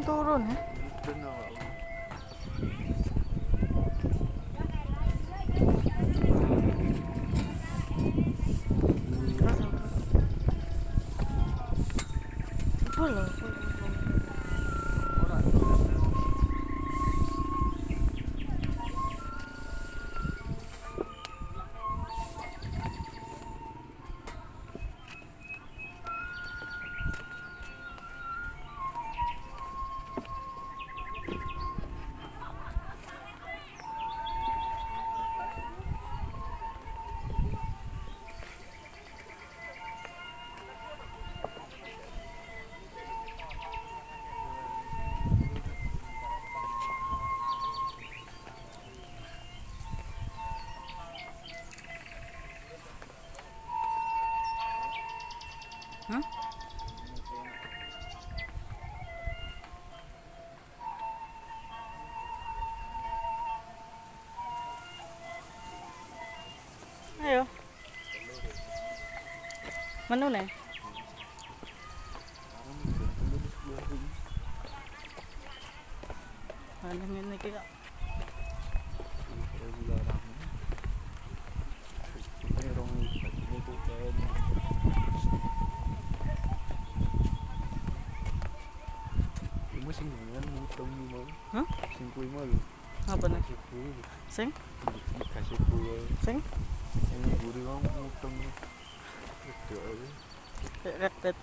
Turun ya. Boleh. Hah? Ayo. Mana nih? Ano ini kaya? Sing dengan mutong ni mo. Hah? Sing kuy mo. Apa nih? Sing? Kasih kuy. Sing? Sing guri mo mutong. Ito ay. Ret.